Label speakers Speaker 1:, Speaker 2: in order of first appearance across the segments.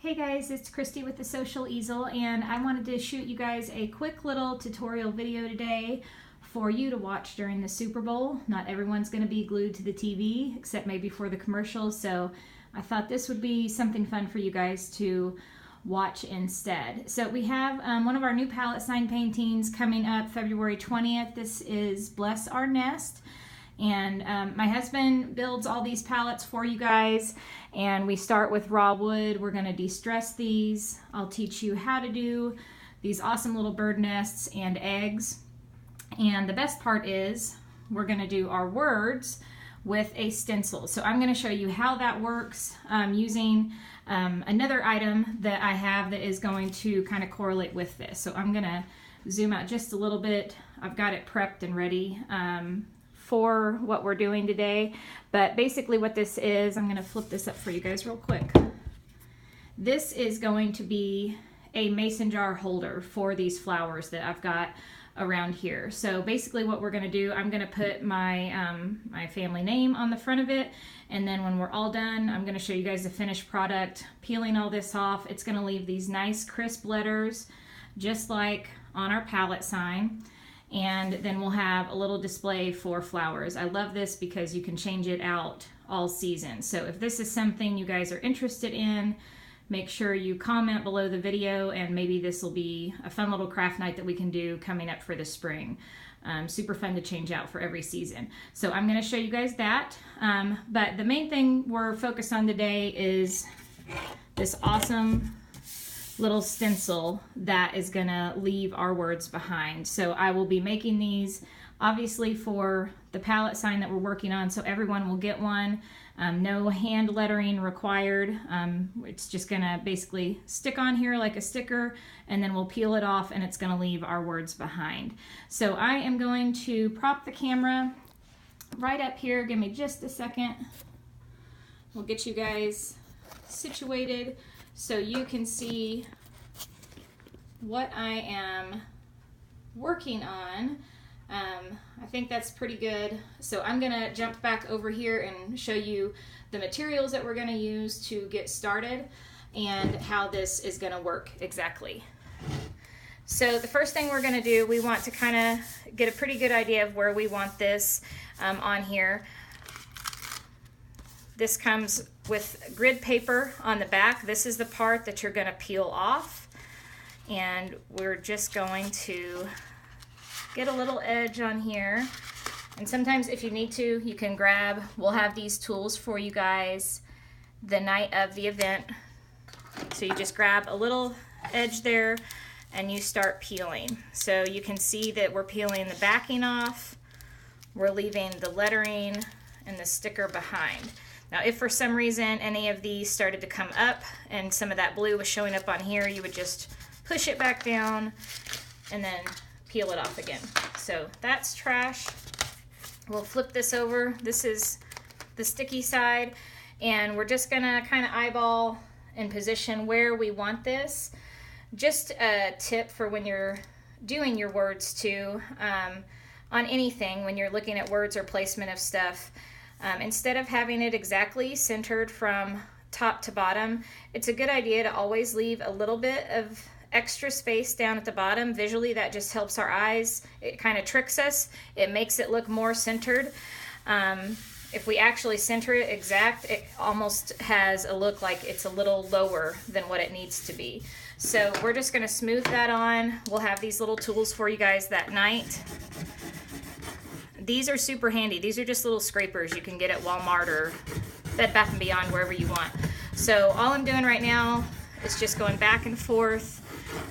Speaker 1: Hey guys, it's Christy with the Social Easel, and I wanted to shoot you guys a quick little tutorial video today for you to watch during the Super Bowl. Not everyone's going to be glued to the TV, except maybe for the commercials, so I thought this would be something fun for you guys to watch instead. So we have one of our new palette sign paintings coming up February 20th. This is Bless Our Nest. And my husband builds all these palettes for you guys, and we start with raw wood. We're going to de-stress these. I'll teach you how to do these awesome little bird nests and eggs. And the best part is we're going to do our words with a stencil. So I'm going to show you how that works using another item that I have that is going to kind of correlate with this. So I'm going to zoom out just a little bit. I've got it prepped and ready for what we're doing today, but basically what this is, I'm going to flip this up for you guys real quick. This is going to be a mason jar holder for these flowers that I've got around here. So basically what we're going to do, I'm going to put my my family name on the front of it, and then when we're all done, I'm going to show you guys the finished product, peeling all this off. It's going to leave these nice crisp letters just like on our palette sign. And then we'll have a little display for flowers. I love this because you can change it out all season. So if this is something you guys are interested in, make sure you comment below the video, and maybe this will be a fun little craft night that we can do coming up for the spring. Super fun to change out for every season. So I'm gonna show you guys that. But the main thing we're focused on today is this awesome little stencil that is gonna leave our words behind. So I will be making these obviously for the palette sign that we're working on, so everyone will get one. No hand lettering required. It's just gonna basically stick on here like a sticker, and then we'll peel it off and it's gonna leave our words behind. So I am going to prop the camera right up here. Give me just a second. We'll get you guys situated so you can see what I am working on. I think that's pretty good. So I'm gonna jump back over here and show you the materials that we're gonna use to get started and how this is gonna work exactly. So the first thing we're gonna do, we want to kind of get a pretty good idea of where we want this on here. This comes with grid paper on the back. This is the part that you're gonna peel off, and we're just going to get a little edge on here. And sometimes if you need to, you can grab, we'll have these tools for you guys the night of the event. So you just grab a little edge there and you start peeling. So you can see that we're peeling the backing off, we're leaving the lettering and the sticker behind. Now, if for some reason any of these started to come up and some of that blue was showing up on here, you would just push it back down and then peel it off again. So that's trash. We'll flip this over. This is the sticky side, and we're just gonna kind of eyeball and position where we want this. Just a tip for when you're doing your words too, on anything, when you're looking at words or placement of stuff, instead of having it exactly centered from top to bottom, it's a good idea to always leave a little bit of extra space down at the bottom. Visually, that just helps our eyes. It kind of tricks us. It makes it look more centered. If we actually center it exact, it almost has a look like it's a little lower than what it needs to be. So we're just going to smooth that on. We'll have these little tools for you guys that night. These are super handy. These are just little scrapers you can get at Walmart or Bed Bath & Beyond, wherever you want. So all I'm doing right now is just going back and forth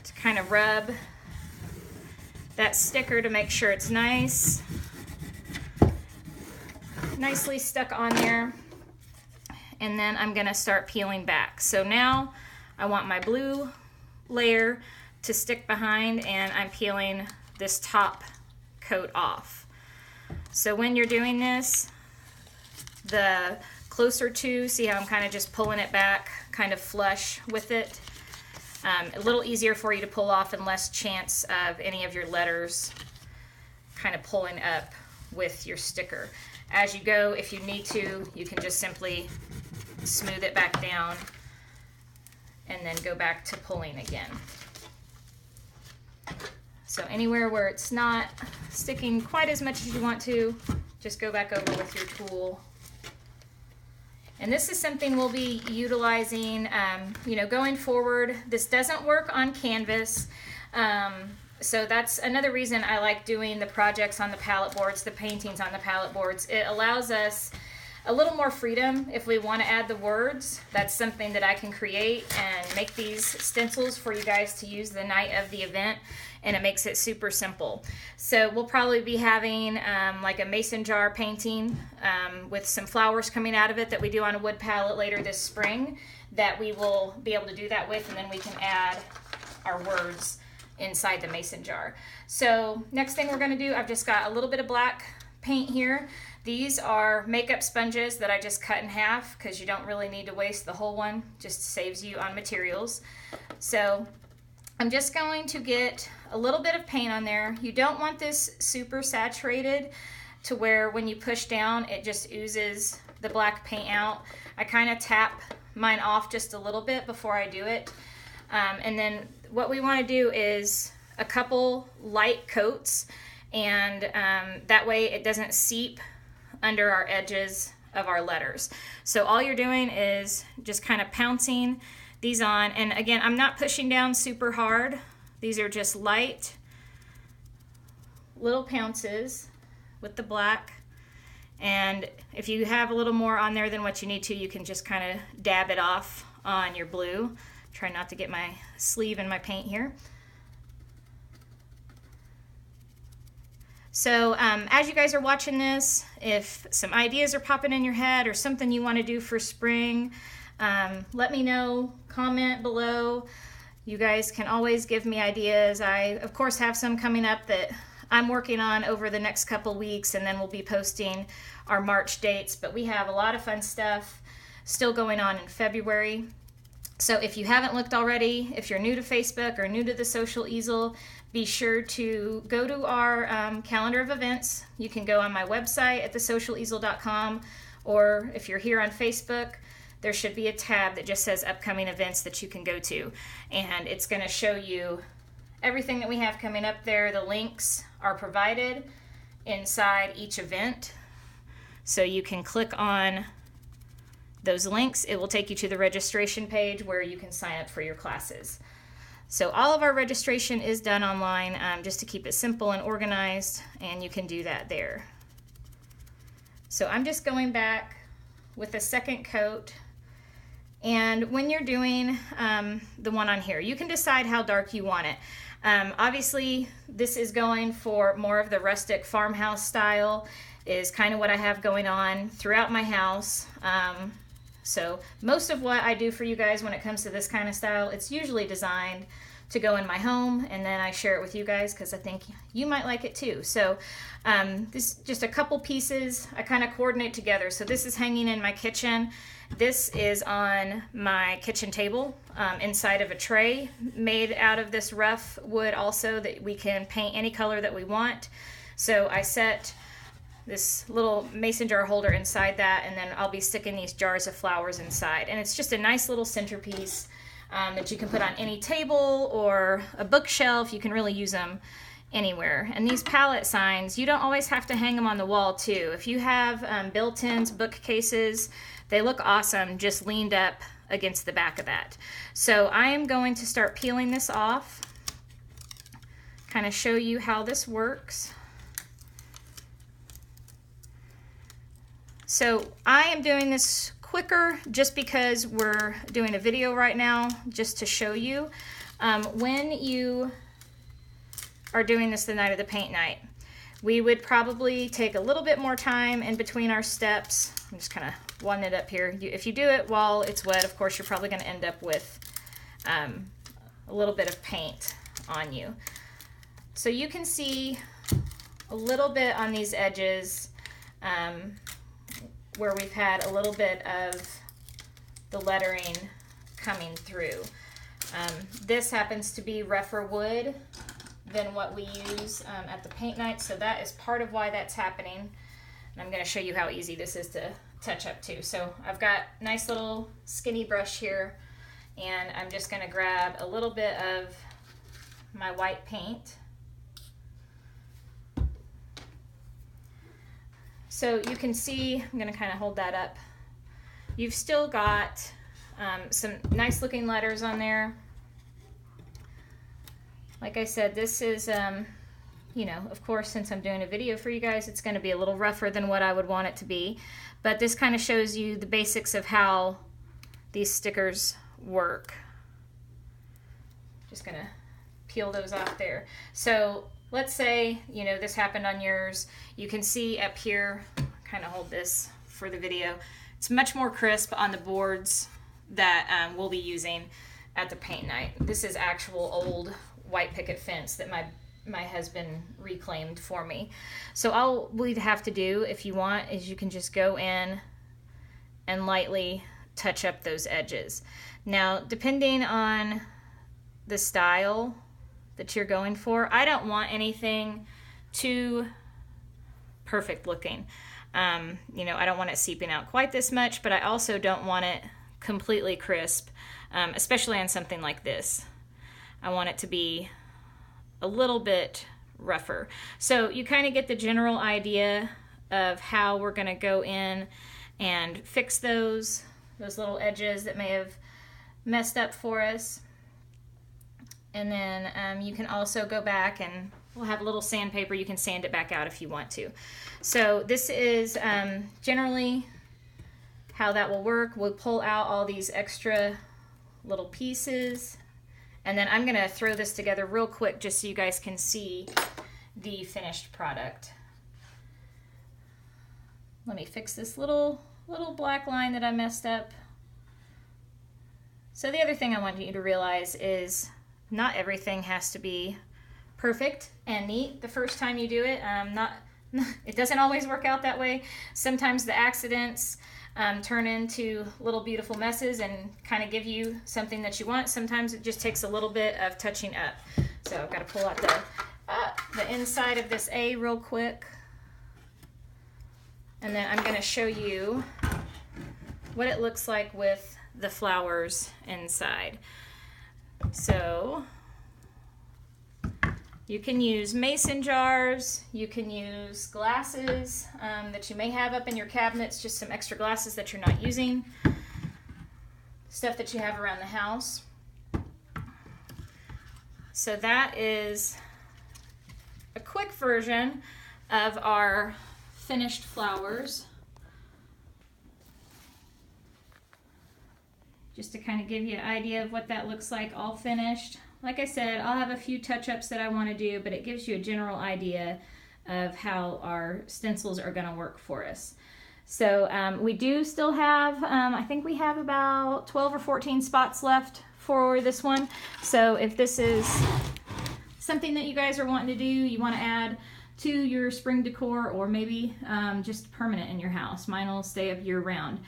Speaker 1: to kind of rub that sticker to make sure it's nicely stuck on there. And then I'm gonna start peeling back. So now I want my blue layer to stick behind, and I'm peeling this top coat off. So when you're doing this, the closer to, see how I'm kind of just pulling it back, kind of flush with it. A little easier for you to pull off and less chance of any of your letters kind of pulling up with your sticker. As you go, if you need to, you can just simply smooth it back down and then go back to pulling again. So anywhere where it's not sticking quite as much as you want to, just go back over with your tool. And this is something we'll be utilizing, you know, going forward. This doesn't work on canvas. So that's another reason I like doing the projects on the palette boards, the paintings on the palette boards. It allows us a little more freedom if we want to add the words. That's something that I can create and make these stencils for you guys to use the night of the event, and it makes it super simple. So we'll probably be having like a mason jar painting with some flowers coming out of it that we do on a wood palette later this spring that we will be able to do that with, and then we can add our words inside the mason jar. So next thing we're going to do, I've just got a little bit of black paint here. These are makeup sponges that I just cut in half because you don't really need to waste the whole one, just saves you on materials. So I'm just going to get a little bit of paint on there. You don't want this super saturated to where when you push down it just oozes the black paint out. I kind of tap mine off just a little bit before I do it. And then what we want to do is a couple light coats, and that way it doesn't seep under our edges of our letters. So all you're doing is just kind of pouncing these on, and again, I'm not pushing down super hard. These are just light little pounces with the black, and if you have a little more on there than what you need to, you can just kind of dab it off on your blue. Try not to get my sleeve in my paint here. So as you guys are watching this, if some ideas are popping in your head or something you want to do for spring, let me know, comment below. You guys can always give me ideas. I, of course, have some coming up that I'm working on over the next couple weeks, and then we'll be posting our March dates. But we have a lot of fun stuff still going on in February. So if you haven't looked already, if you're new to Facebook or new to the Social Easel, be sure to go to our calendar of events. You can go on my website at thesocialeasel.com, or if you're here on Facebook, there should be a tab that just says upcoming events that you can go to, and it's going to show you everything that we have coming up there. The links are provided inside each event, so you can click on those links. It will take you to the registration page where you can sign up for your classes. So all of our registration is done online, just to keep it simple and organized, and you can do that there. So I'm just going back with a second coat, and when you're doing the one on here, you can decide how dark you want it. Obviously this is going for more of the rustic farmhouse style, is kind of what I have going on throughout my house. So most of what I do for you guys when it comes to this kind of style, it's usually designed to go in my home, and then I share it with you guys because I think you might like it too. So this is just a couple pieces I kind of coordinate together. So this is hanging in my kitchen. This is on my kitchen table inside of a tray made out of this rough wood also, that we can paint any color that we want. So I set this little mason jar holder inside that, and then I'll be sticking these jars of flowers inside. And it's just a nice little centerpiece that you can put on any table or a bookshelf. You can really use them anywhere. And these pallet signs, you don't always have to hang them on the wall too. If you have built-ins, bookcases, they look awesome just leaned up against the back of that. So I am going to start peeling this off, kind of show you how this works. So I am doing this quicker just because we're doing a video right now, just to show you. When you are doing this the night of the paint night, we would probably take a little bit more time in between our steps. I'm just kind of wadding it up here. If you do it while it's wet, of course, you're probably going to end up with a little bit of paint on you. So you can see a little bit on these edges where we've had a little bit of the lettering coming through. This happens to be rougher wood than what we use at the paint night, so that is part of why that's happening. And I'm going to show you how easy this is to touch up too. So I've got a nice little skinny brush here, And I'm just going to grab a little bit of my white paint. So you can see, I'm going to kind of hold that up. You've still got some nice looking letters on there. Like I said, this is, you know, of course, since I'm doing a video for you guys, it's going to be a little rougher than what I would want it to be. But this kind of shows you the basics of how these stickers work. Just going to peel those off there. So let's say, you know, this happened on yours. You can see up here, kind of hold this for the video. It's much more crisp on the boards that we'll be using at the paint night. This is actual old white picket fence that my husband reclaimed for me. So all we'd have to do, if you want, is you can just go in and lightly touch up those edges. Now, depending on the style that you're going for, I don't want anything too perfect looking. You know, I don't want it seeping out quite this much, but I also don't want it completely crisp, especially on something like this. I want it to be a little bit rougher. So you kind of get the general idea of how we're going to go in and fix those little edges that may have messed up for us. And then you can also go back and we'll have a little sandpaper. You can sand it back out if you want to. So this is generally how that will work. We'll pull out all these extra little pieces. And then I'm going to throw this together real quick just so you guys can see the finished product. Let me fix this little black line that I messed up. So the other thing I want you to realize is not everything has to be perfect and neat the first time you do it. It doesn't always work out that way. Sometimes the accidents turn into little beautiful messes and kind of give you something that you want. Sometimes it just takes a little bit of touching up. So I've got to pull out the inside of this A real quick. And then I'm going to show you what it looks like with the flowers inside. So you can use mason jars, you can use glasses that you may have up in your cabinets, just some extra glasses that you're not using, stuff that you have around the house. So that is a quick version of our finished flowers. Just to kind of give you an idea of what that looks like all finished. Like I said, I'll have a few touch-ups that I want to do, but it gives you a general idea of how our stencils are going to work for us. So we do still have, I think we have about 12 or 14 spots left for this one. So if this is something that you guys are wanting to do, you want to add to your spring decor, or maybe just permanent in your house. Mine will stay up year round.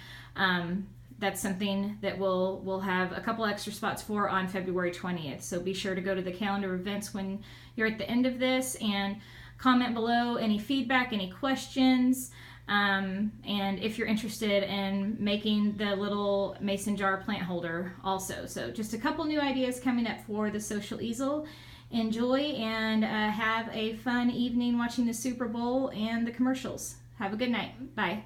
Speaker 1: That's something that we'll have a couple extra spots for on February 20th. So be sure to go to the calendar of events when you're at the end of this and comment below any feedback, any questions, and if you're interested in making the little mason jar plant holder also. So just a couple new ideas coming up for the Social Easel. Enjoy and have a fun evening watching the Super Bowl and the commercials. Have a good night. Bye.